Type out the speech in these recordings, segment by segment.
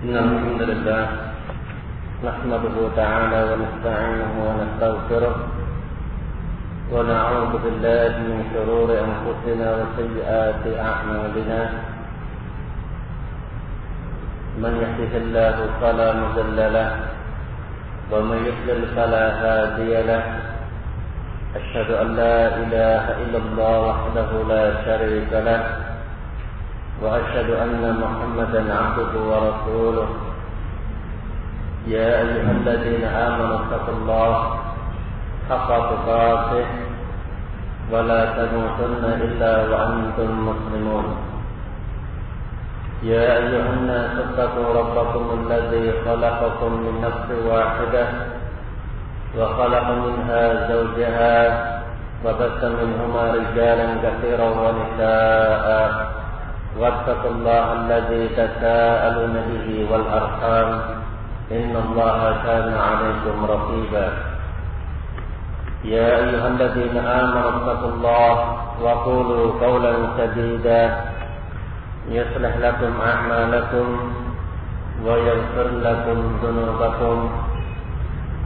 إن الحمد لله نحمده تعالى ونستعينه ونستغفره ونعوذ بالله من شرور أنفسنا وسيئات أعمالنا من يهده الله فلا مضل له ومن يضلل فلا هادي له أشهد أن لا إله إلا الله وحده لا شريك له وأشهد أن محمدا عبده ورسوله يا أيها الذين آمنوا اتقوا الله حق تقاته ولا تموتن إلا وأنتم مسلمون يا أيها الناس اتقوا ربكم الذي خلقكم من نفس واحدة وخلق منها زوجها وبث منهما رجالا كثيرا ونساء واتقوا الله الذي تساءلون به والأرحام إن الله كان عليكم رقيبا يا أيها الذين آمنوا اتقوا الله وقولوا قولا سديدا يصلح لكم أعمالكم ويغفر لكم ذنوبكم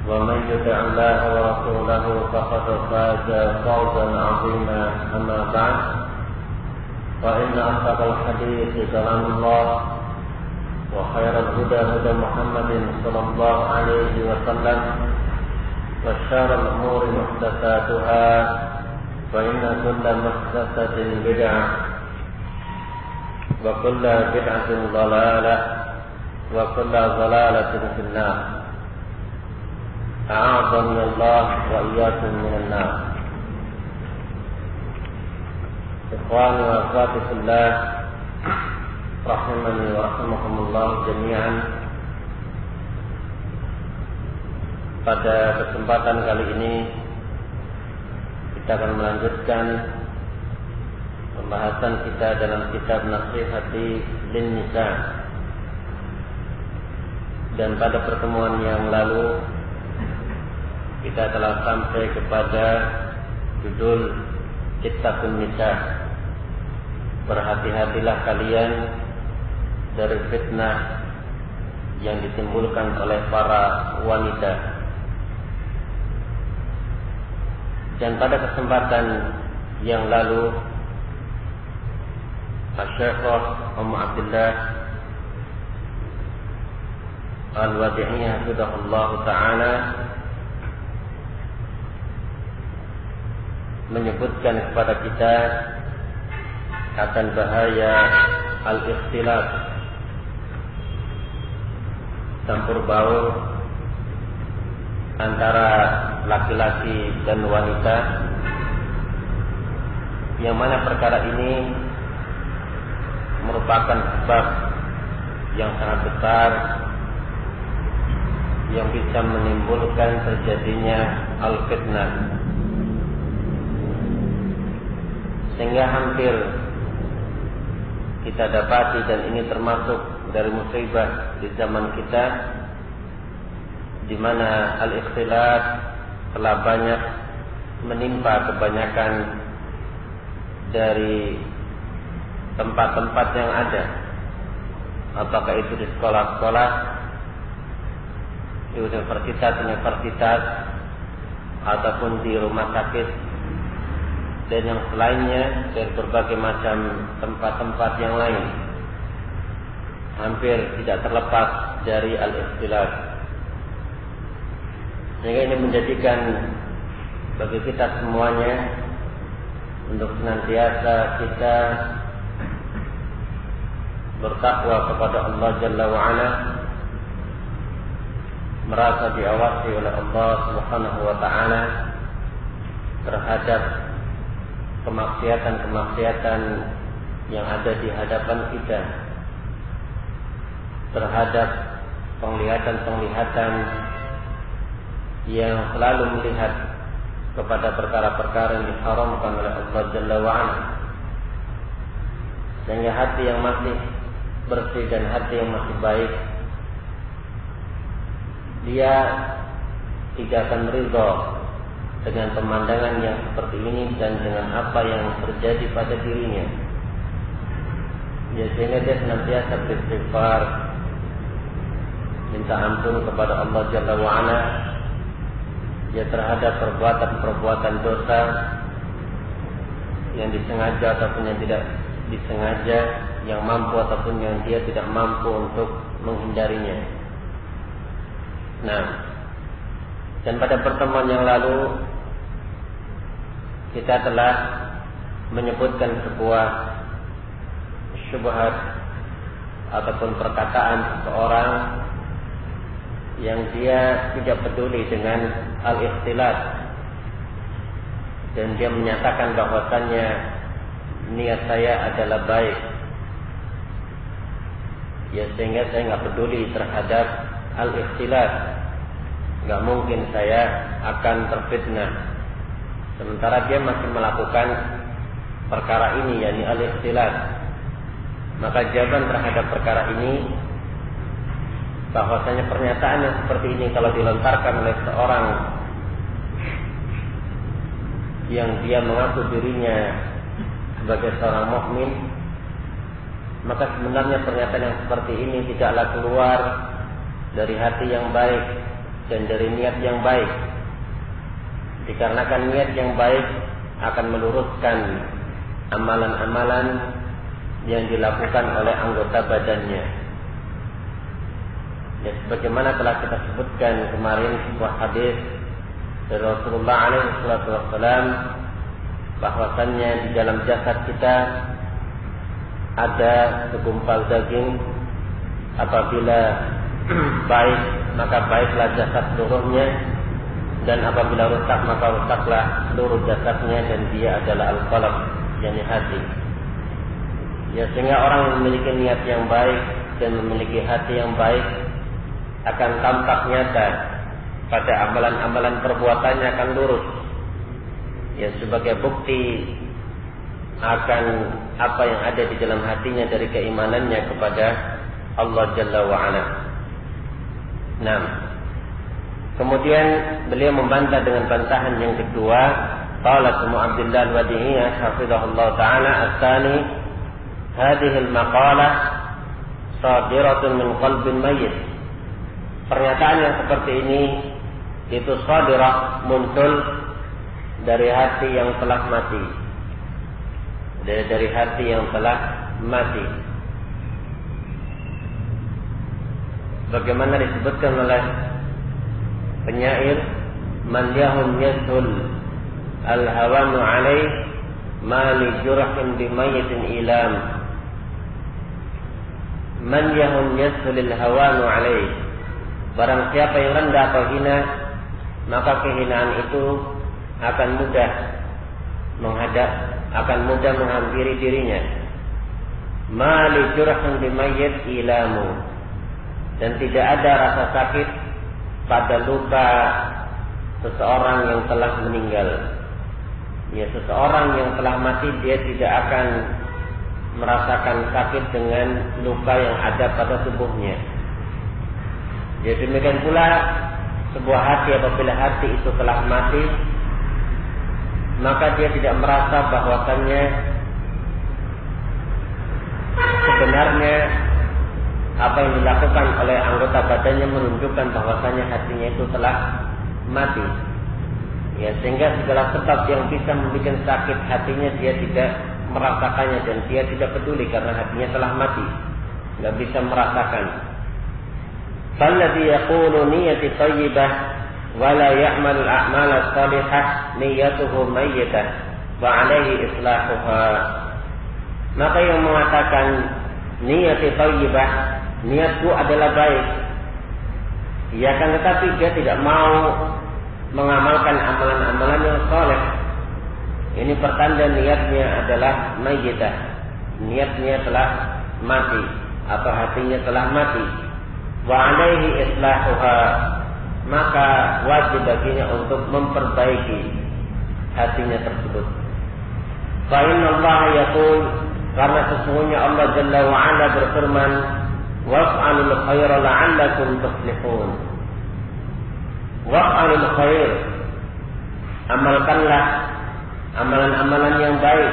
ومن يطع الله ورسوله فقد فاز فوزا عظيما أما بعد فإن أصدق الحديث كلام الله وخير الهدى هدى محمد صلى الله عليه وسلم وشر الأمور محدثاتها فإن كل محدثة بدعة وكل بدعة ضلالة وكل ضلالة في النار أعاذني الله وإياكم من النار. Ikhwani wa akhwati fillah rahimani wa rahimakumullah jami'an. Pada kesempatan kali ini kita akan melanjutkan pembahasan kita dalam kitab Nasihati Lin-Nisa. Dan pada pertemuan yang lalu kita telah sampai kepada judul Ittaqun Nisa. Berhati-hatilah kalian dari fitnah yang ditimbulkan oleh para wanita. Dan pada kesempatan yang lalu Asy-Syekhah Ummu Abdillah Al-Wadi'iyah hafizahullah ta'ala menyebutkan kepada kita akan bahaya al-ikhtilat, campur baur antara laki-laki dan wanita, yang mana perkara ini merupakan sebab yang sangat besar yang bisa menimbulkan terjadinya al-fitnah, sehingga hampir kita dapati, dan ini termasuk dari musibah di zaman kita, di mana al-ikhtilat telah banyak menimpa kebanyakan dari tempat-tempat yang ada, apakah itu di sekolah-sekolah, di universitas-universitas, ataupun di rumah sakit dan yang selainnya, dari berbagai macam tempat-tempat yang lain, hampir tidak terlepas dari al-ikhtilat. Sehingga ini menjadikan bagi kita semuanya untuk senantiasa kita bertakwa kepada Allah Jalla wa'ala, merasa diawasi oleh Allah Subhanahu wa ta'ala terhadap kemaksiatan-kemaksiatan yang ada di hadapan kita, terhadap penglihatan-penglihatan yang selalu melihat kepada perkara-perkara yang diharamkan oleh Allah Jalla wa'ala, sehingga hati yang masih bersih dan hati yang masih baik, dia tidak akan ridha dengan pemandangan yang seperti ini dan dengan apa yang terjadi pada dirinya. Ya, sehingga dia senantiasa beristighfar minta ampun kepada Allah Jalla wa'ala ya terhadap perbuatan-perbuatan dosa yang disengaja ataupun yang tidak disengaja, yang mampu ataupun yang dia tidak mampu untuk menghindarinya. Nah, dan pada pertemuan yang lalu kita telah menyebutkan sebuah syubhat ataupun perkataan seseorang yang dia tidak peduli dengan al-ikhtilat dan dia menyatakan bahwasannya niat saya adalah baik ya, sehingga saya nggak peduli terhadap al-ikhtilat, nggak mungkin saya akan terfitnah, sementara dia masih melakukan perkara ini, yakni al-ikhtilat. Maka jawaban terhadap perkara ini bahwasanya pernyataan yang seperti ini kalau dilontarkan oleh seorang yang dia mengaku dirinya sebagai seorang mukmin, maka sebenarnya pernyataan yang seperti ini tidaklah keluar dari hati yang baik dan dari niat yang baik. Dikarenakan niat yang baik akan meluruskan amalan-amalan yang dilakukan oleh anggota badannya. Ya, sebagaimana telah kita sebutkan kemarin sebuah hadis dari Rasulullah SAW bahwasannya di dalam jasad kita ada segumpal daging. Apabila baik maka baiklah jasad seluruhnya, dan apabila rusak maka rusaklah seluruh jasadnya, dan dia adalah al-qalb, yakni hati. Ya, sehingga orang yang memiliki niat yang baik dan memiliki hati yang baik akan tampak nyata pada amalan-amalan perbuatannya akan lurus. Ya, sebagai bukti akan apa yang ada di dalam hatinya dari keimanannya kepada Allah Jalla wa'ala. Nah, kemudian beliau membantah dengan bantahan yang kedua. Qala Abu Abdullah al-Wadi'iyah hafizahullah ta'ala as-tsani, hadhihi al-maqalah sadiratun min qalbin mayyit. Pernyataan yang seperti ini itu sadirah, muncul dari hati yang telah mati, dari hati yang telah mati. Bagaimana disebutkan oleh penyair, man yahun yasul al-hawanu alaih ma li jurhin bi mayyitin ilam. Man yahun yasul al-hawanu alaih, barang siapa yang rendah atau hina, maka kehinaan itu akan mudah menghampiri dirinya. Ma li jurhin bi mayyit ilamu, dan tidak ada rasa sakit pada luka seseorang yang telah meninggal. Ya, seseorang yang telah mati dia tidak akan merasakan sakit dengan luka yang ada pada tubuhnya. Ya, demikian pula sebuah hati, apabila hati itu telah mati, maka dia tidak merasa bahwasannya sebenarnya apa yang dilakukan oleh anggota badannya menunjukkan bahwasannya hatinya itu telah mati. Ya, sehingga segala sebab yang bisa membuat sakit hatinya dia tidak merasakannya, dan dia tidak peduli karena hatinya telah mati, tidak bisa merasakan. Falladhi yaqulu niyyati thayyibah wa la ya'malu al-a'mal as-salihah niyyatuhu mayyitah wa 'alaihi islahuha. Maka yang mengatakan niyyati thayyibah, niatku adalah baik, ya kan, tetapi dia tidak mau mengamalkan amalan-amalan yang saleh, ini pertanda niatnya adalah mayyitah, niatnya telah mati atau hatinya telah mati. Wa 'alaihi islahuha, maka wajib baginya untuk memperbaiki hatinya tersebut. Fa inna Allah yaqul, karena sesungguhnya Allah Jalla wa 'ala berfirman, waf'alul khaira la'allakum tuflihun. Waf'alul khair, amalkanlah amalan-amalan yang baik,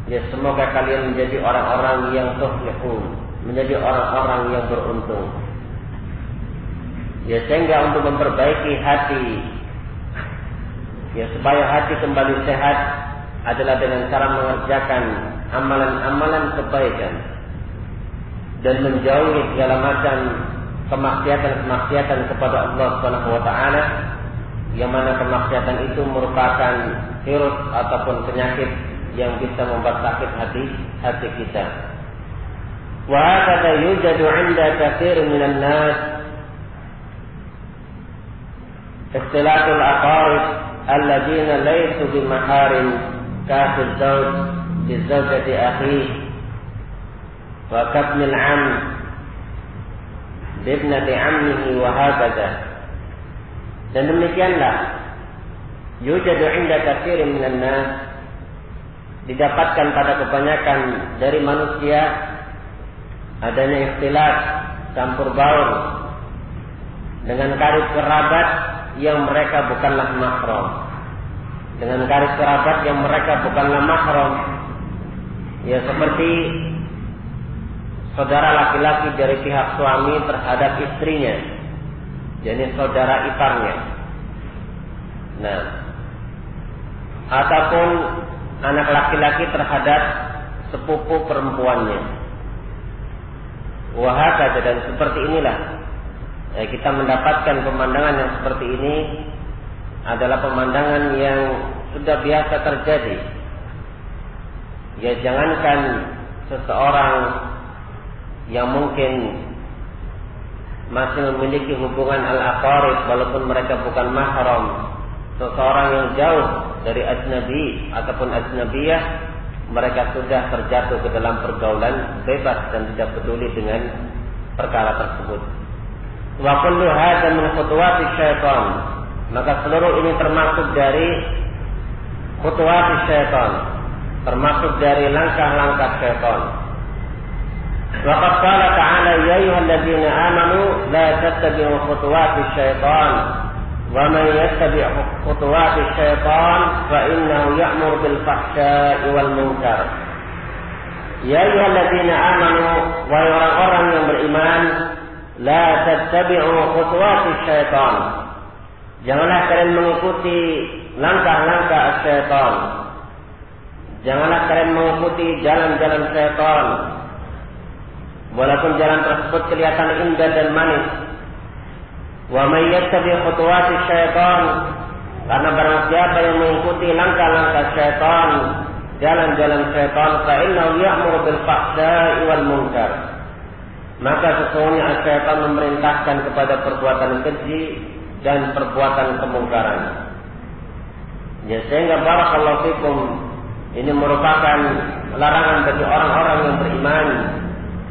ya semoga kalian menjadi orang-orang yang tuflihun, menjadi orang-orang yang beruntung. Ya, sehingga untuk memperbaiki hati, ya supaya hati kembali sehat adalah dengan cara mengerjakan amalan-amalan kebaikan dan menjauhi segala macam kemaksiatan-kemaksiatan kepada Allah Subhanahu wa taala, yang mana kemaksiatan itu merupakan virus ataupun penyakit yang bisa membuat sakit hati kita. Wa hadza yujadu 'inda katsirin minan nas ikhtilatul aqarib alladziina laysu bimaharim kafil zawj bi zawjati akhihi wa kabnil 'am bi ibnati 'ammihi wa hakadha. Dan demikianlah yujadu 'inda katsirin minan nas, didapatkan pada kebanyakan dari manusia adanya ikhtilaf, campur baur dengan karib kerabat yang mereka bukanlah mahram. Dengan karib kerabat yang mereka bukanlah mahram, ya seperti saudara laki-laki dari pihak suami terhadap istrinya, jadi saudara iparnya. Nah, ataupun anak laki-laki terhadap sepupu perempuannya. Wahakata, dan seperti inilah kita mendapatkan pemandangan yang seperti ini adalah pemandangan yang sudah biasa terjadi. Ya, jangankan seseorang yang mungkin masih memiliki hubungan al-aqarib walaupun mereka bukan mahram, seseorang yang jauh dari ajnabi ataupun ajnabiyah, mereka sudah terjatuh ke dalam pergaulan bebas dan tidak peduli dengan perkara tersebut. Wa kullu hadza min khutuwati syaitan, maka seluruh ini termasuk dari khutuwati syaitan, termasuk dari langkah-langkah syaitan. Wa qad qala ta'ala ya ayyuhalladzina amanu la tattabi'u khutuwati syaitan wa man yattabi' khutuwati syaitan fa innahu ya'muru bil fahsya'i wal munkar. Ya ayyuhalladzina amanu, wahai orang-orang yang beriman, la tattabi'u khutuwati syaitan, janganlah kalian mengikuti langkah-langkah syaitan, janganlah kalian mengikuti jalan-jalan syaitan, walaupun jalan tersebut kelihatan indah dan manis. Wa may yattabi' khutuwati syaitan, karena barang siapa yang mengikuti langkah-langkah syaitan, jalan-jalan syaitan, fa innahu ya'muru bil fahsya'i wal munkar, maka sesungguhnya syaitan memerintahkan kepada perbuatan keji dan perbuatan kemungkaran. Ya, sehingga barakallahu fikum, ini merupakan larangan bagi orang-orang yang beriman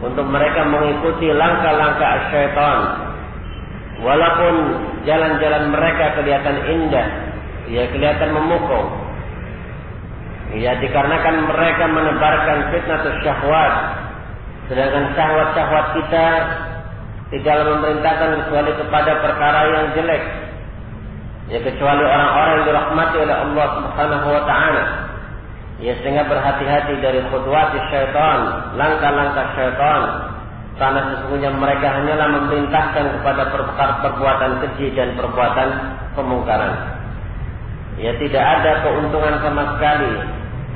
untuk mereka mengikuti langkah-langkah syaitan, walaupun jalan-jalan mereka kelihatan indah, ya kelihatan memukau, ya dikarenakan mereka menebarkan fitnatus syahwat, sedangkan syahwat-syahwat kita tidaklah memerintahkan kecuali kepada perkara yang jelek, ya kecuali orang-orang yang dirahmati oleh Allah Subhanahu wa taala. Ya, sehingga berhati-hati dari khutuwat syaitan, langkah-langkah syaitan, karena sesungguhnya mereka hanyalah memerintahkan kepada perbuatan keji dan perbuatan kemungkaran. Ya, tidak ada keuntungan sama sekali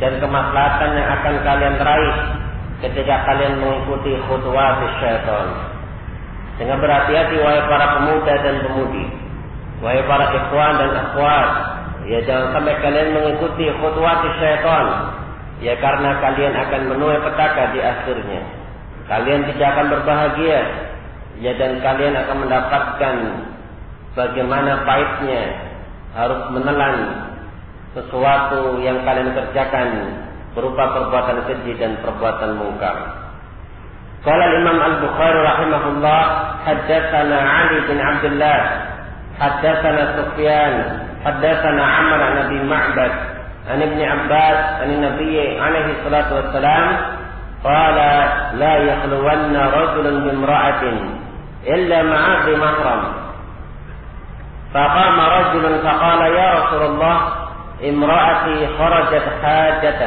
dan kemaslahatan yang akan kalian raih ketika kalian mengikuti khutuwat syaitan. Sehingga berhati-hati wahai para pemuda dan pemudi, wahai para ikhwan dan akhwat, ya jangan sampai kalian mengikuti khutuwat syaitan, ya karena kalian akan menuai petaka di akhirnya. Kalian tidak akan berbahagia, ya dan kalian akan mendapatkan bagaimana pahitnya harus menelan sesuatu yang kalian kerjakan berupa perbuatan keji dan perbuatan mungkar. Qala Imam Al-Bukhari rahimahullah, haddatsana Ali bin Abdullah, haddatsana Sufyan, haddatsana Amr an Abi Ma'bad an Ibn Abbas an Nabi alaihi salatu wassalam qala la yakhluwanna rajulun bimra'atin illa ma'a dhi mahram. فقام رجل فقال يا رسول الله امرأتي خرجت حاجة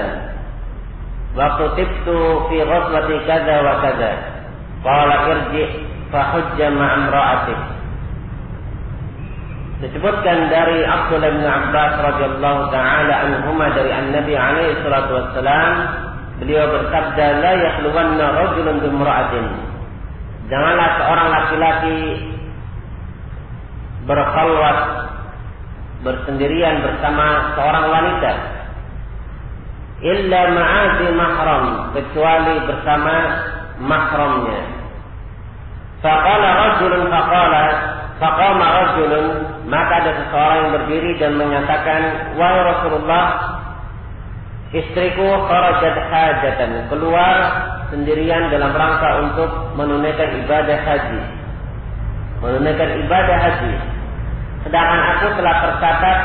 وكتبت في غزوة كذا وكذا قال ارجع فحج مع امرأتك Disebutkan dari Abdullah bin Abbas radhiyallahu taala anhuma dari An-Nabi alaihi salatu wassalam, beliau bersabda, la yakhluwanna rajulun bimra'atin. Janganlah seorang laki-laki berkhalwat, bersendirian bersama seorang wanita, illa ma'azi mahram, kecuali bersama mahramnya. Faqala rajulun faqama rajulun, maka ada seseorang yang berdiri dan menyatakan, wahai Rasulullah, istriku kharajat hajatan, keluar sendirian dalam rangka untuk menunaikan ibadah haji. Sedangkan aku telah tercatat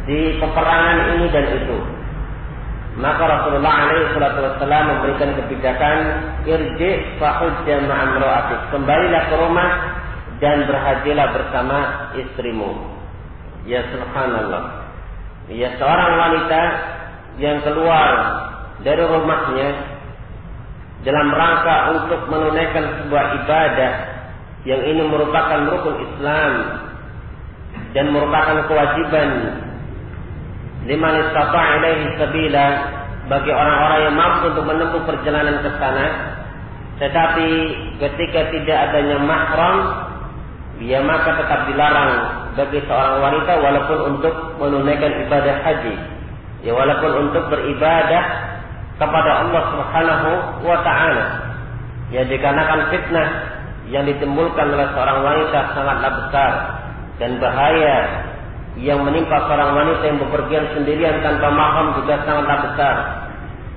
di peperangan ini dan itu. Maka Rasulullah SAW memberikan kebijakan, irji' fahujja ma'amra'atik, kembalilah ke rumah dan berhajilah bersama istrimu. Ya subhanallah. Ya, seorang wanita yang keluar dari rumahnya dalam rangka untuk menunaikan sebuah ibadah yang ini merupakan rukun Islam dan merupakan kewajiban liman istata'a ilaihi sabila, bagi orang-orang yang mampu untuk menempuh perjalanan ke sana. Tetapi ketika tidak adanya mahram, ya maka tetap dilarang bagi seorang wanita walaupun untuk menunaikan ibadah haji, ya walaupun untuk beribadah kepada Allah Subhanahu wa taala. Ya, dikarenakan fitnah yang ditimbulkan oleh seorang wanita sangatlah besar, dan bahaya yang menimpa seorang wanita yang bepergian sendirian tanpa mahram juga sangatlah besar.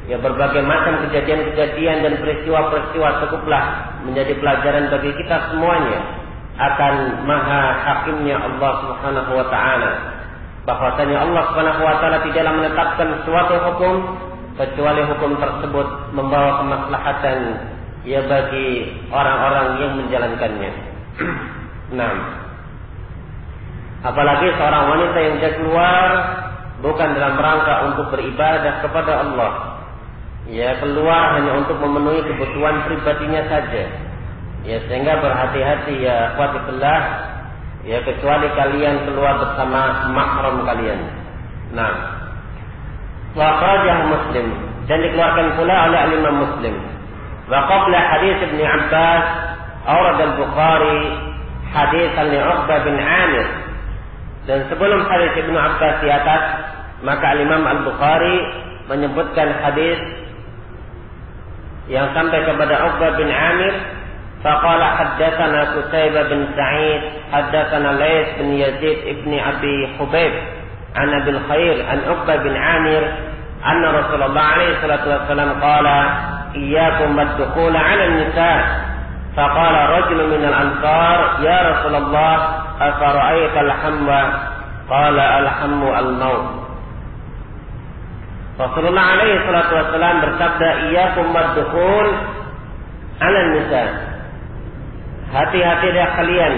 Ya, berbagai macam kejadian-kejadian dan peristiwa-peristiwa cukuplah menjadi pelajaran bagi kita semuanya akan maha hakimnya Allah Subhanahu wa taala. Bahwasanya Allah Subhanahu wa taala tidaklah menetapkan suatu hukum kecuali hukum tersebut membawa kemaslahatan ya bagi orang-orang yang menjalankannya. Nah, apalagi seorang wanita yang dia keluar bukan dalam rangka untuk beribadah kepada Allah, ya keluar hanya untuk memenuhi kebutuhan pribadinya saja. Ya, sehingga berhati-hati ya akhwatillah, ya kecuali kalian keluar bersama mahram kalian. Nah, wa akhrajahu Muslim, dan dikeluarkan pula oleh Imam Muslim. Wa qabla hadis Ibnu Abbas awrad al-Bukhari haditsan li Uqbah bin Amir. Dan sebelum hadis Ibnu Abbas di atas, maka Imam Al-Bukhari menyebutkan hadis yang sampai kepada Uqbah bin Amir. فقال حدثنا قتيبة بن سعيد حدثنا ليث بن يزيد ابن أبي حبيب عن أبي الخير عن عقبة بن عامر أن رسول الله عليه الصلاة والسلام قال إياكم والدخول على النساء. فقال رجل من الأنصار يا رسول الله أفرأيت الحم؟ قال الحم الموت. Rasulullah alaihi salatu wassalam bersabda, iyyakum waddukhul 'ala nisa. Hati-hatilah kalian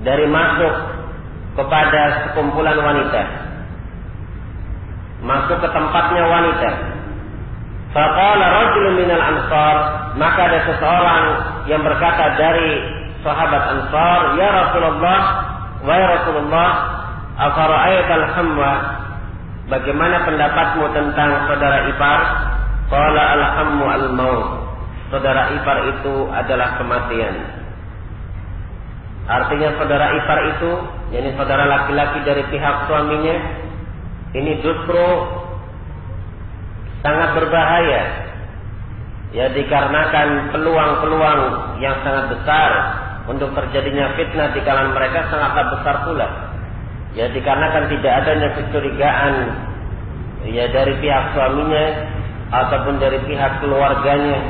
dari masuk kepada sekumpulan wanita, masuk ke tempatnya wanita. Faqala rajulun minal ansar, maka ada seseorang yang berkata dari sahabat Ansar, ya Rasulullah, wahai Rasulullah, afara'aital hamwa, bagaimana pendapatmu tentang saudara ipar? Qala al-hammu al-maut, saudara ipar itu adalah kematian. Artinya saudara ipar itu, yakni saudara laki-laki dari pihak suaminya, ini justru sangat berbahaya. Ya, dikarenakan peluang-peluang yang sangat besar untuk terjadinya fitnah di kalangan mereka sangatlah besar pula. Ya, dikarenakan tidak adanya kecurigaan ya dari pihak suaminya ataupun dari pihak keluarganya.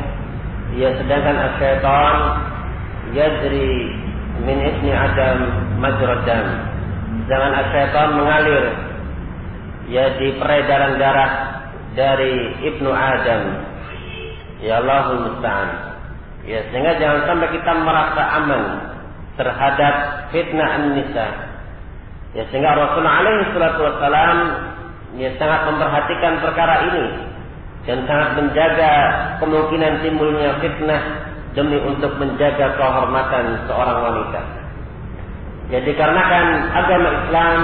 Ya, sedangkan asyaitan yajri min ibni Adam majrad dam. Sedangkan asyaitan mengalir ya di peredaran darah dari ibnu Adam. Ya Allahul musta'an. Ya, sehingga jangan sampai kita merasa aman terhadap fitnah an-nisa. Ya, sehingga Rasulullah alaihi salatu wassalam ya sangat memperhatikan perkara ini dan sangat menjaga kemungkinan timbulnya fitnah demi untuk menjaga kehormatan seorang wanita. Ya dikarenakan agama Islam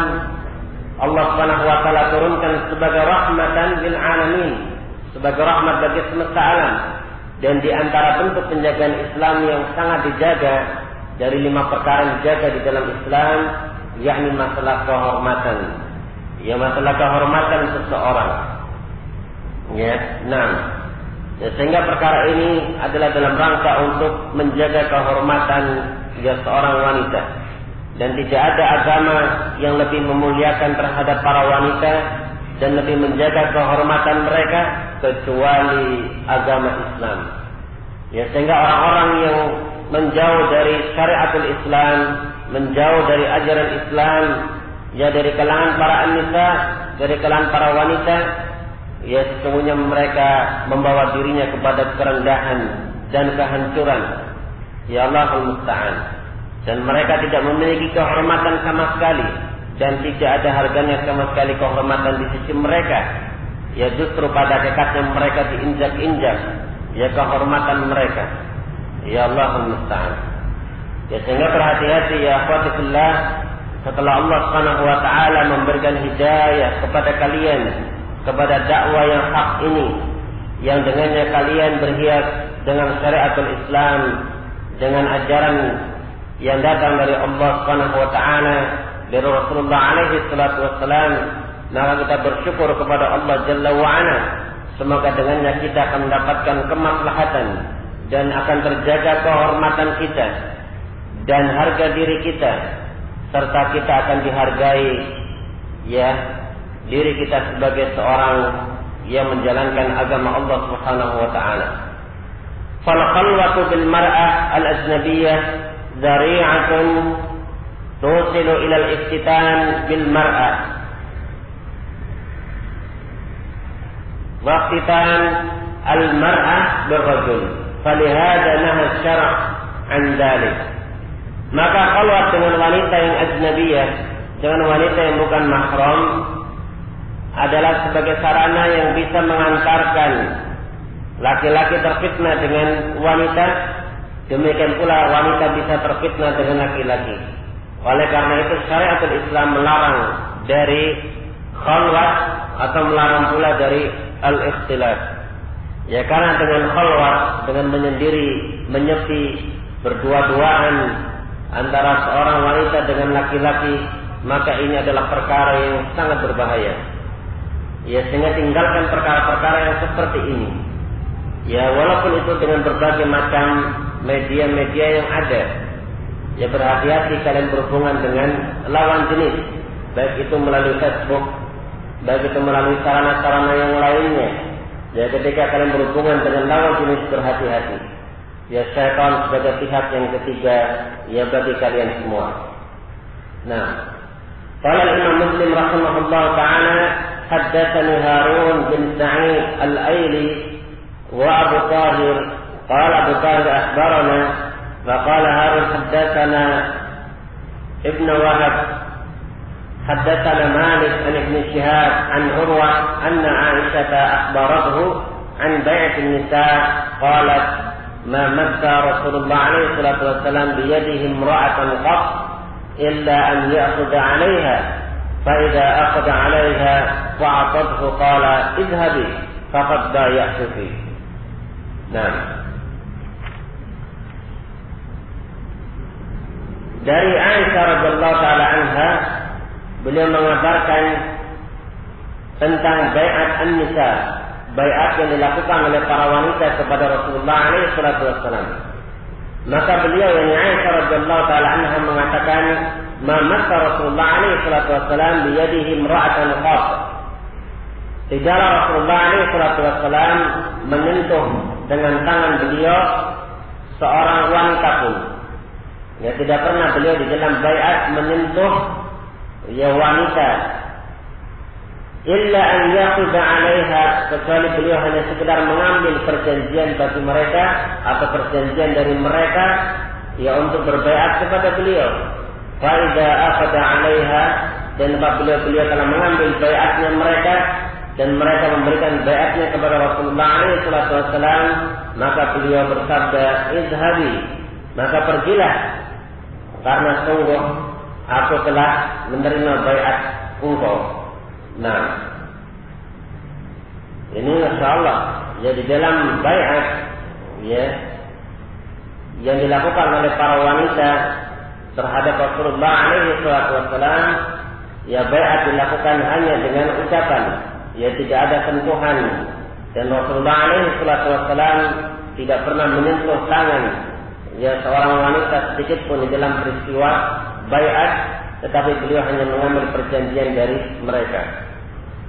Allah Subhanahu wa taala turunkan sebagai rahmatan lil alamin, sebagai rahmat bagi semesta alam. Dan di antara bentuk penjagaan Islam yang sangat dijaga dari 5 perkara yang dijaga di dalam Islam, yakni masalah kehormatan. Ya, masalah kehormatan seseorang. Ya, sehingga perkara ini adalah dalam rangka untuk menjaga kehormatan seorang wanita. Dan tidak ada agama yang lebih memuliakan terhadap para wanita dan lebih menjaga kehormatan mereka kecuali agama Islam. Ya, sehingga orang-orang yang menjauh dari syariatul Islam, menjauh dari ajaran Islam, ya dari kalangan para an-nisa, dari kalangan para wanita, ya sesungguhnya mereka membawa dirinya kepada kerendahan dan kehancuran. Ya Allahul Musta'an. Dan mereka tidak memiliki kehormatan sama sekali, dan tidak ada harganya sama sekali kehormatan di sisi mereka. Ya justru pada dekatnya mereka diinjak-injak, ya kehormatan mereka. Ya Allahul Musta'an. Ya sehingga berhati-hati ya akhwati fillah, setelah Allah Subhanahu wa taala memberikan hidayah kepada kalian kepada dakwah yang hak ini, yang dengannya kalian berhias dengan syariatul Islam, dengan ajaran yang datang dari Allah Subhanahu wa taala, dari Rasulullah alaihi salatu wassalam, maka kita bersyukur kepada Allah Jalla wa Ala. Semoga dengannya kita akan mendapatkan kemaslahatan dan akan terjaga kehormatan kita dan harga diri kita, serta kita akan dihargai ya diri kita sebagai seorang yang menjalankan agama Allah Subhanahu wa taala. Fal khalwatu bil mar'ah al ajnabiyyah dzari'atun tusilu ila al iftitan bil mar'ah. Wa iftitan al mar'ah bil rajul. Falihada naha asy-syara' an dzalik. Maka khalwat dengan wanita yang ajnabiyah, dengan wanita yang bukan mahram, adalah sebagai sarana yang bisa mengantarkan laki-laki terfitnah dengan wanita, demikian pula wanita bisa terfitnah dengan laki-laki. Oleh karena itu syariatul Islam melarang dari khalwat atau melarang pula dari al-ikhtilat. Ya karena dengan khalwat, dengan menyendiri, menyepi, berdua-duaan antara seorang wanita dengan laki-laki, maka ini adalah perkara yang sangat berbahaya. Ya sehingga tinggalkan perkara-perkara yang seperti ini. Ya walaupun itu dengan berbagai macam media-media yang ada. Ya berhati-hati kalian berhubungan dengan lawan jenis, baik itu melalui Facebook, baik itu melalui sarana-sarana yang lainnya. Ya ketika kalian berhubungan dengan lawan jenis, berhati-hati. Ya syaitan sebagai pihak yang ketiga ya bagi kalian semua. Nah, qala Imam Muslim rahimahullah taala حدثني هارون بن سعيد الأيلي وأبو طاهر قال أبو طاهر أخبرنا وقال هارون حدثنا ابن وهب حدثنا مالك عن ابن شهاب عن عروة أن عائشة أخبرته عن بيعة النساء قالت ما مس رسول الله عليه الصلاة والسلام بيده امرأة قط إلا أن يأخذ عليها فإذا أخذ عليها فأعطته قال اذهبي فقد بايعتك. Nah, dari Aisyah radhiyallahu taala anha, beliau mengabarkan tentang bai'at an-nisa, bai'at yang dilakukan oleh para wanita kepada Rasulullah alaihi salatu wassalam. Maka beliau yang Aisyah radhiyallahu taala anha mengatakan, "Ma massa Rasulullah alaihi salatu wassalam bi yadihi imra'atan qat." Tidaklah Rasulullah alaihi salatu wassalam menyentuh dengan tangan beliau seorang wanita pun. Ya tidak pernah beliau di dalam bai'at menyentuh ya wanita. Illa an yaquda 'alaiha, kecuali beliau hanya sekedar mengambil perjanjian bagi mereka atau perjanjian dari mereka ya untuk berbai'at kepada beliau. Fa idza akhadha 'alaiha, dan apabila beliau telah mengambil bai'atnya mereka dan mereka memberikan bai'atnya kepada Rasulullah alaihi salatu wasallam, maka beliau bersabda, "Izhabi," maka pergilah, karena sungguh aku telah menerima baiat engkau. Nah, ini insyaallah ya di dalam baiat ya yang dilakukan oleh para wanita terhadap Rasulullah alaihi wasallam, ya baiat dilakukan hanya dengan ucapan, ya tidak ada sentuhan, dan Rasulullah alaihi wasallam tidak pernah menyentuh tangan ya seorang wanita sedikit pun di dalam peristiwa baiat, tetapi beliau hanya mengambil perjanjian dari mereka.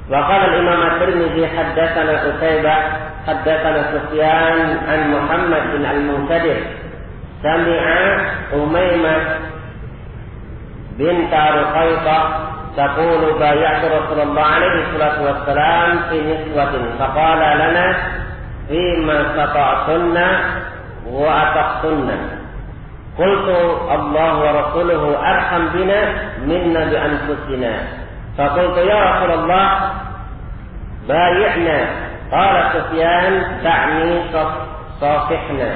Wa qala al-Imam At-Tirmidzi haddatsana Qutaibah haddatsana Sufyan an Muhammad bin Al-Munkadir sami'a Umaymah bint Ruqayyah taqulu bay'atu Rasulullah alaihi salatu wassalam fi niswatin faqala lana fima sata'tunna wa ataqtunna qultu Allah wa rasuluhu arham bina minna bi anfusina faqultu ya Rasulullah bay'na qala Sufyan ta'ni safihna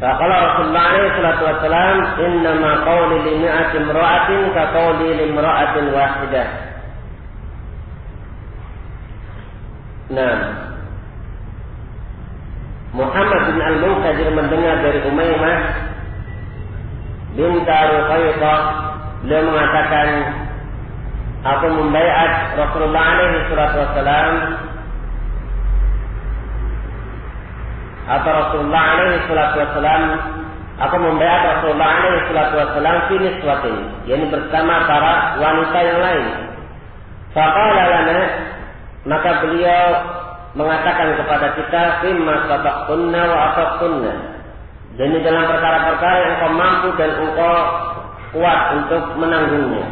faqala Rasulullah alaihi salatu wassalam innama qawli li mi'ati imra'atin ka qawli li imra'atin wahidah. Nah, Muhammad bin Al-Munkadir mendengar dari Umaymah bint Ruqayyah, beliau mengatakan, aku membaiat Rasulullah alaihi salatu wassalam atau Rasulullah alaihi salatu wassalam, aku membaiat Rasulullah alaihi salatu wassalam fi niswatin, yakni bersama para wanita yang lain. Faqala lana, maka beliau mengatakan kepada kita, fimma sabaqtunna wa ataqtunna, dan di dalam perkara-perkara yang engkau mampu dan engkau kuat untuk menanggungnya.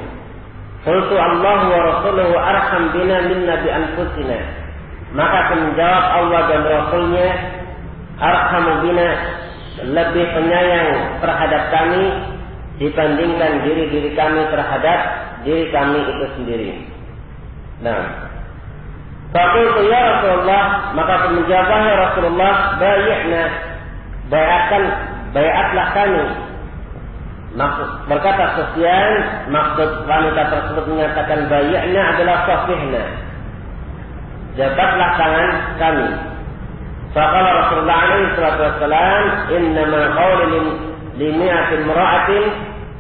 Qultu Allah wa rasuluhu arham bina minna bi anfusina, maka aku menjawab, Allah dan Rasulnya arhamu bina, lebih penyayang terhadap kami dibandingkan diri-diri kami terhadap diri kami itu sendiri. Nah, faqultu ya Rasulullah, maka aku menjawab, ya Rasulullah, bay'na, baiatlah kami. Berkata Sufyan, maksud wanita tersebut menyatakan bay'na adalah safihna, jabatlah tangan kami. Faqala Rasulullah alaihi salatu wassalam innama qawli li mi'ati imra'atin,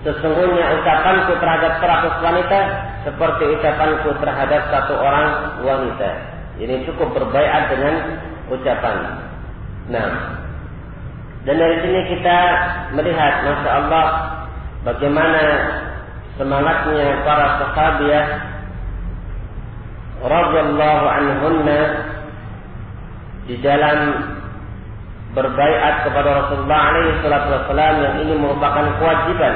sesungguhnya ucapanku terhadap 100 wanita seperti ucapanku terhadap 1 orang wanita. Ini cukup berbaiat dengan ucapan. Nah, dan dari sini kita melihat, masya Allah, bagaimana semangatnya para sahabiah radhiyallahu anhunna di dalam berbaiat kepada Rasulullah alaihi salatu wassalam, yang ini merupakan kewajiban.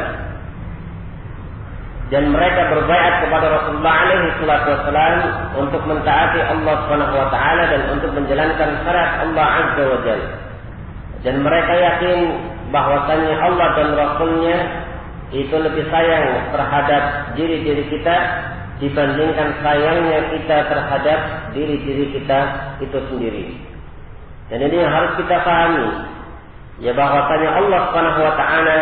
Dan mereka berbaiat kepada Rasulullah alaihi salatu wassalam untuk mentaati Allah Subhanahu wa taala dan untuk menjalankan syariat Allah azza wa jalla. Dan mereka yakin bahwasanya Allah dan Rasulnya itu lebih sayang terhadap diri-diri kita dibandingkan sayangnya kita terhadap diri-diri kita itu sendiri. Dan ini yang harus kita pahami, ya, bahwasanya Allah Subhanahu wa taala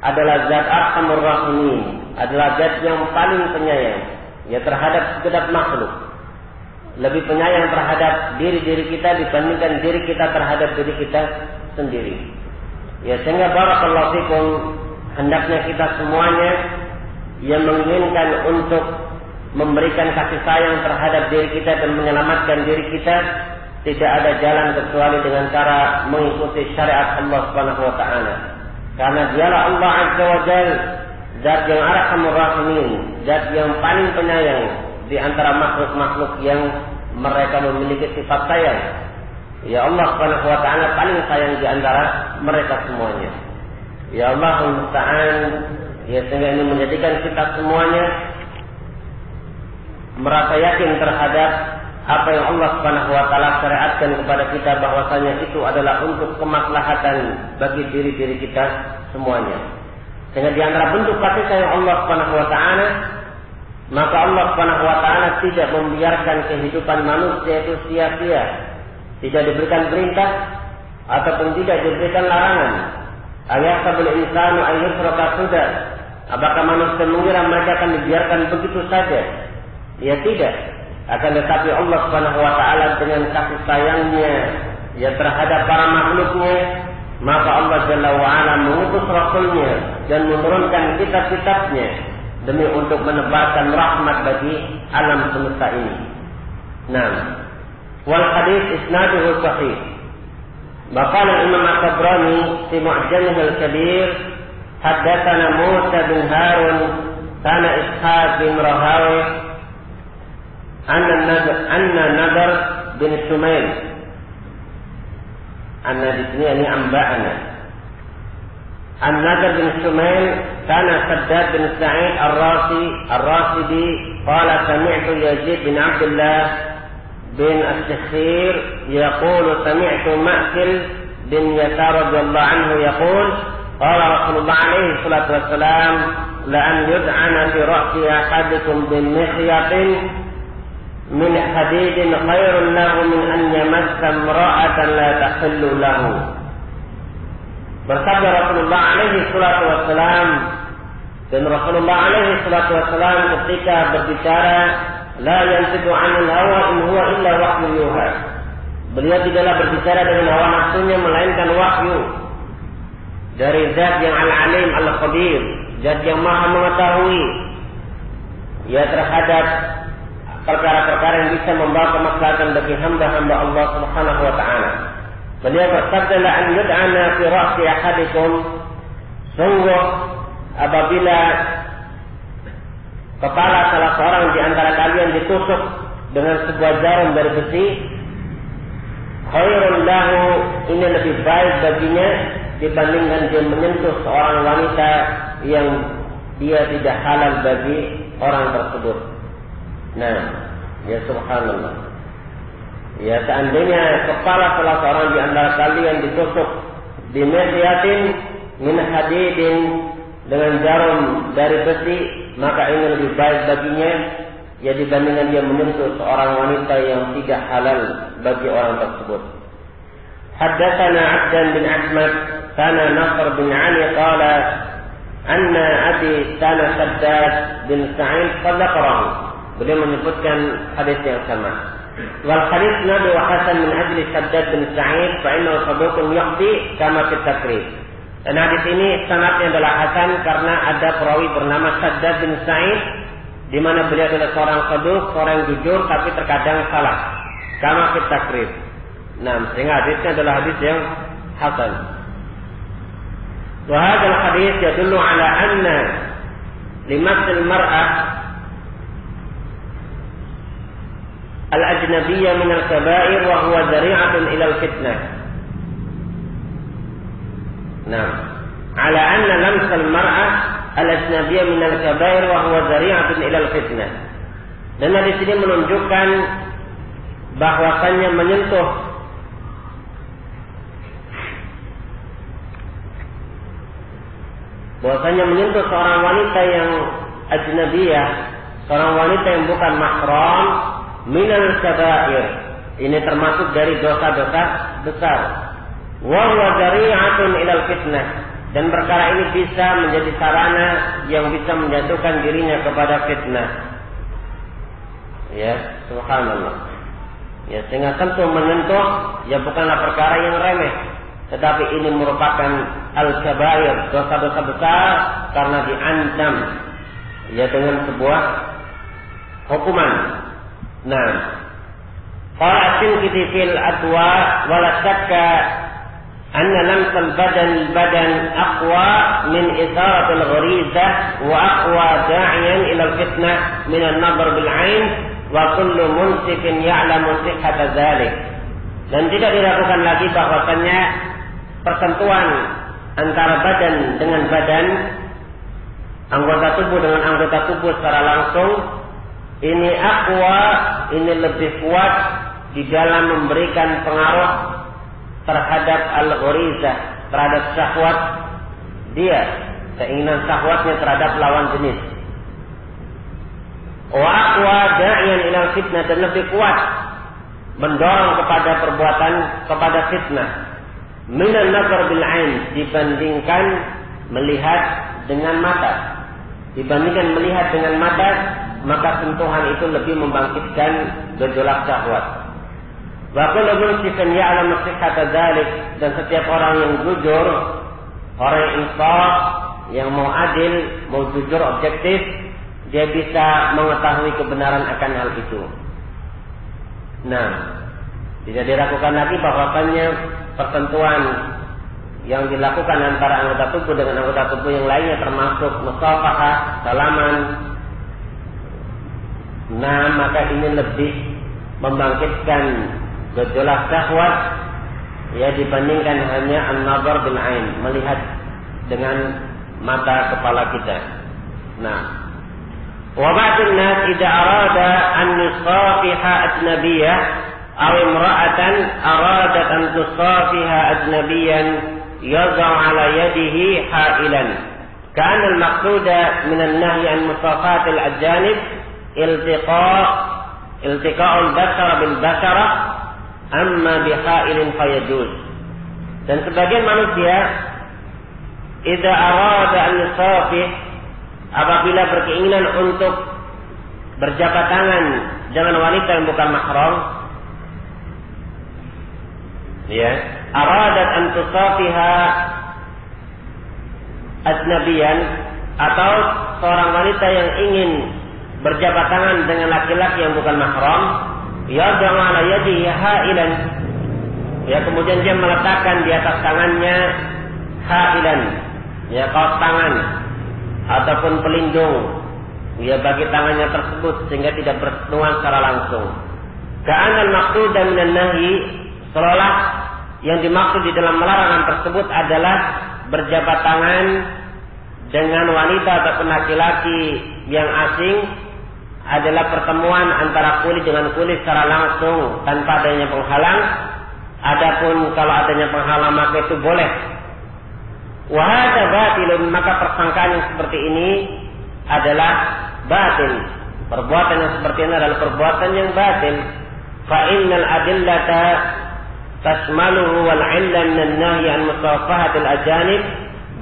adalah zat arhamur rahimin, adalah zat yang paling penyayang ya terhadap segenap makhluk. Lebih penyayang terhadap diri-diri kita dibandingkan diri kita terhadap diri kita sendiri. Ya, sehingga barakallahu fikum, hendaknya kita semuanya yang menginginkan untuk memberikan kasih sayang terhadap diri kita dan menyelamatkan diri kita, tidak ada jalan kecuali dengan cara mengikuti syariat Allah Subhanahu wa taala. Karena dialah Allah Azza wa Jalla, zat yang arhamur rahimin, zat yang paling penyayang di antara makhluk-makhluk yang mereka memiliki sifat sayang. Ya, Allah Subhanahu wa taala paling sayang di antara mereka semuanya. Ya Allah musta'an, ya, sehingga ini menjadikan kita semuanya merasa yakin terhadap apa yang Allah Subhanahu wa taala syariatkan kepada kita, bahwasanya itu adalah untuk kemaslahatan bagi diri-diri kita semuanya. Sehingga di antara bentuk kasih sayang Allah Subhanahu wa taala, maka Allah Subhanahu wa taala tidak membiarkan kehidupan manusia itu sia-sia, tidak diberikan perintah ataupun tidak diberikan larangan. Ayahsabul insanu ayyusraka sudah, Apakah manusia mengira mereka akan dibiarkan begitu saja? Ya tidak. Akan tetapi Allah Subhanahu wa taala dengan kasih sayangnya ya terhadap para makhluknya, maka Allah Jalla wa ala mengutus rasulnya dan menurunkan kitab-kitabnya demi untuk menebarkan rahmat bagi alam semesta ini. Nah, wal hadis isnaduhu sahih. Maqal Imam At-Tabrani fi Mu'jamih al-Kabir, haddatsana Musa bin Harun kana Ishaq bin Rahawi anna Nadar bin Shumail. Anna di sini ini amba'ana. An-Nadar bin Shumail kana Saddad bin Sa'id Ar-Rasidi qala sami'tu Yazid bin Abdullah bin As-Sikhir yaqulu sami'tu Ma'kil bin Yasar radhiyallahu anhu yaqul qala Rasulullah alaihi salatu wassalam la an yud'ana fi ra'si ahadikum bin mikhyatin min hadidin khairun lahu min an yamassa imra'atan la tahillu lahu. Bersabda Rasulullah alaihi salatu wassalam, dan Rasulullah alaihi salatu wassalam ketika berbicara, la yantiqu 'anil hawa in huwa illa wahyu yuha. Beliau tidaklah berbicara dengan hawa nafsunya melainkan wahyu dari Zat yang Al-Alim Al-Khabir, Zat yang Maha mengetahui ya terhadap perkara-perkara yang bisa membawa kemaslahatan bagi hamba-hamba Allah Subhanahu wa taala. Beliau bersabda, la an yud'ana fi ra'si ahadikum, sungguh apabila kepala salah seorang di antara kalian ditusuk dengan sebuah jarum dari besi, khairun lahu, ini lebih baik baginya dibandingkan dia menyentuh seorang wanita yang dia tidak halal bagi orang tersebut. Nah, ya subhanallah. Ya seandainya kepala salah seorang di antara kalian ditusuk di miryatin min hadidin dengan jarum dari besi, maka ini lebih baik baginya ya dibandingkan dia menyentuh seorang wanita yang tidak halal bagi orang tersebut. Haddatsana Abdan bin Ahmad kana Nasr bin Ali qala anna abi kana Saddad bin Sa'id qad qarahu. Beliau menyebutkan hadis yang sama. Wal hadis nabi wa hasan min ajli Saddad bin Sa'id fa innahu saduqun yaqdi kama fi takrib. Dan hadis ini sanadnya adalah hasan karena ada perawi bernama Saddad bin Sa'id di mana beliau adalah seorang saduq, seorang jujur tapi terkadang salah. Kama fi takrib. Nah, sehingga hadisnya adalah hadis yang hasan. Wa hadzal hadis yadullu ala anna limasil mar'ah al-ajnabiyyah min al-kaba'ir wa huwa dhari'atun ila al-fitnah. Nah, ala anna lamsal mar'ah al-ajnabiyyah min al-kaba'ir wa huwa dhari'atun ila al-fitnah. Dan di sini menunjukkan bahwasannya menyentuh seorang wanita yang ajnabiyah, seorang wanita yang bukan mahram, minal kabair, ini termasuk dari dosa-dosa besar. Wa huwa dzari'atun ilal fitnah, dan perkara ini bisa menjadi sarana yang bisa menjatuhkan dirinya kepada fitnah. Ya, subhanallah. Ya, sehingga tentu menyentuh ya bukanlah perkara yang remeh, tetapi ini merupakan al-kabair, dosa-dosa besar karena diancam ya dengan sebuah hukuman. Nah, qala At-Tirmidzi fil Adwa wa la shakka anna lamsal badan aqwa min isaratil gharizah wa aqwa da'iyan ila al-fitnah min an-nazar bil 'ain wa kullu munsifin ya'lamu sihhata dzalik. Dan tidak diragukan lagi bahwasannya persentuhan antara badan dengan badan, anggota tubuh dengan anggota tubuh secara langsung, ini aqwa, ini lebih kuat di dalam memberikan pengaruh terhadap al-gharizah, terhadap syahwat dia, keinginan syahwatnya terhadap lawan jenis. Wa aqwa da'iyan ila fitnah, dan lebih kuat mendorong kepada perbuatan, kepada fitnah. Minan nazar bil 'ain, dibandingkan melihat dengan mata. dibandingkan melihat dengan mata, maka sentuhan itu lebih membangkitkan gejolak syahwat. Wa kullu munsifin ya'lamu sihhata dzalik, dan setiap orang yang jujur, orang yang insaf, yang mau adil, mau jujur, objektif, dia bisa mengetahui kebenaran akan hal itu. Nah, tidak diragukan lagi bahwasannya persentuhan yang dilakukan antara anggota tubuh dengan anggota tubuh yang lainnya termasuk musafahah, salaman. Nah, maka ini lebih membangkitkan gejolak syahwat ya dibandingkan hanya an-nazar bil ain, melihat dengan mata kepala kita. Nah, wa ba'dun nas idza arada an yusafiha ajnabiyyah aw imra'atan aradat an tusafiha ajnabiyyan yad'u 'ala yadihi ha'ilan. Kana al-maqsuda min an-nahy an musafahat al-ajanib iltiqa'ul basara bil basara amma biha'ilin fayajuz. Dan sebagian manusia idza arada an yusafih, apabila berkeinginan untuk berjabat tangan dengan wanita yang bukan mahram, ya, aradat an tusafiha ajnabiyan, atau seorang wanita yang ingin berjabat tangan dengan laki-laki yang bukan mahram, yad'u 'ala yadihi ha'ilan, ya, kemudian dia meletakkan di atas tangannya ha'ilan, ya, kaos tangan ataupun pelindung, ya, bagi tangannya tersebut sehingga tidak bersentuhan secara langsung. Ka'anal maqsuda minan nahyi, seolah yang dimaksud di dalam larangan tersebut adalah berjabat tangan dengan wanita ataupun laki-laki yang asing adalah pertemuan antara kulit dengan kulit secara langsung tanpa adanya penghalang. Adapun kalau adanya penghalang maka itu boleh. Wa hadza batilun, maka persangkaan yang seperti ini adalah batil. Perbuatan yang seperti ini adalah perbuatan yang batil. Fa innal adillata tashmaluhu wal 'illa min an-nahyi an musafahatil ajanib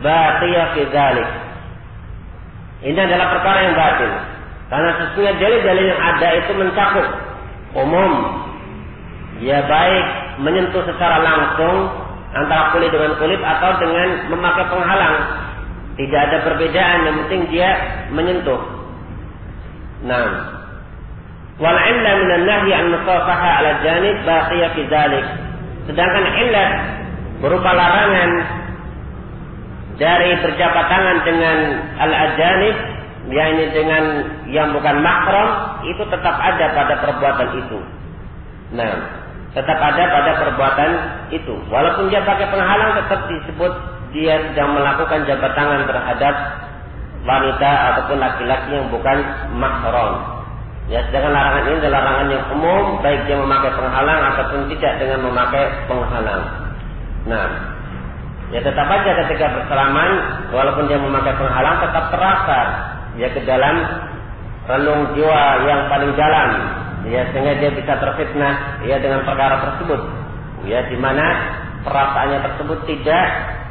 baqiyah fi dzalik. Ini adalah perkara yang batil. Karena sesungguhnya dalil-dalil yang ada itu mencakup umum, ya, baik menyentuh secara langsung antara kulit dengan kulit atau dengan memakai penghalang. Tidak ada perbedaan, yang penting dia menyentuh. Nah, wal 'illa min an-nahyi an musafaha 'ala janib baqiyah fi dzalik. Sedangkan illat berupa larangan dari berjabat tangan dengan al-ajanib, yakni dengan yang bukan mahram, itu tetap ada pada perbuatan itu. Nah, tetap ada pada perbuatan itu. Walaupun dia pakai penghalang, tetap disebut dia sedang melakukan jabat tangan terhadap wanita ataupun laki-laki yang bukan mahram. Ya, sedangkan larangan ini adalah larangan yang umum, baik dia memakai penghalang ataupun tidak dengan memakai penghalang. Nah, ya, tetap aja ketika bersalaman, walaupun dia memakai penghalang, tetap terasa ya ke dalam relung jiwa yang paling dalam, ya, sehingga dia bisa terfitnah ya dengan perkara tersebut, ya, di mana perasaannya tersebut tidak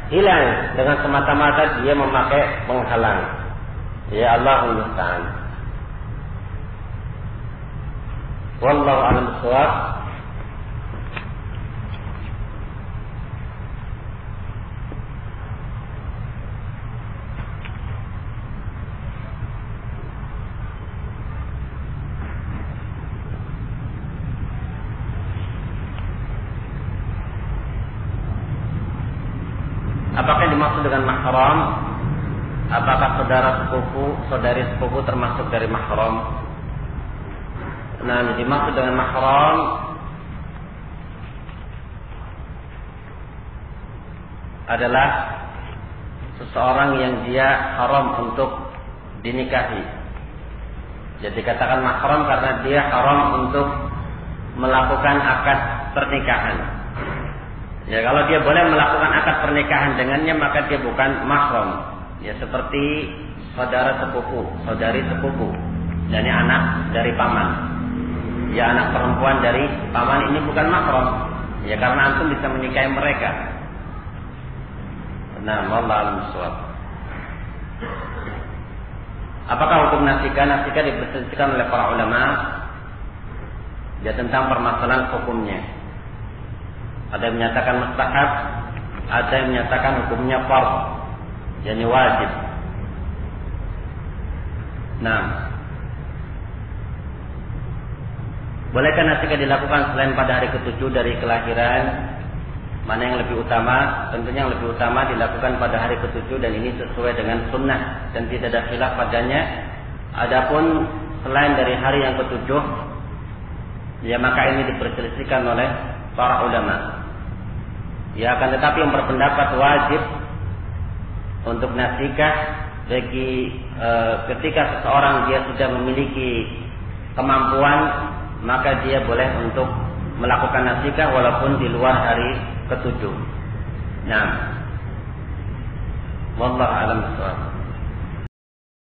hilang dengan semata-mata dia memakai penghalang. Ya, Allahul musta'an. Wallahu a'lam bishawab. Apakah dimaksud dengan mahram? Apakah saudara sepupu, saudari sepupu termasuk dari mahram? Nah, dimaksud dengan mahram adalah seseorang yang dia haram untuk dinikahi. Jadi dikatakan mahram karena dia haram untuk melakukan akad pernikahan. Ya, kalau dia boleh melakukan akad pernikahan dengannya, maka dia bukan mahram. Ya, seperti saudara sepupu, saudari sepupu, dan anak dari paman. Ya, anak perempuan dari paman ini bukan mahram. Ya, karena antum bisa menikahi mereka. Nah, wallahu a'lam bishawab. Apakah hukum nasikah? Nasikah diperselisihkan oleh para ulama ya tentang permasalahan hukumnya. Ada yang menyatakan mustahab, ada yang menyatakan hukumnya fardh, yakni wajib. Nah, bolehkah nasikah dilakukan selain pada hari ke-7 dari kelahiran? Mana yang lebih utama? Tentunya yang lebih utama dilakukan pada hari ke-7 dan ini sesuai dengan sunnah dan tidak ada khilaf padanya. Adapun selain dari hari yang ke-7, ya maka ini diperselisihkan oleh para ulama. Ya akan tetapi yang berpendapat wajib untuk nasikah bagi ketika seseorang dia sudah memiliki kemampuan, maka dia boleh untuk melakukan nasikah walaupun di luar hari ke-7. Nah, wallahu a'lam bishawab.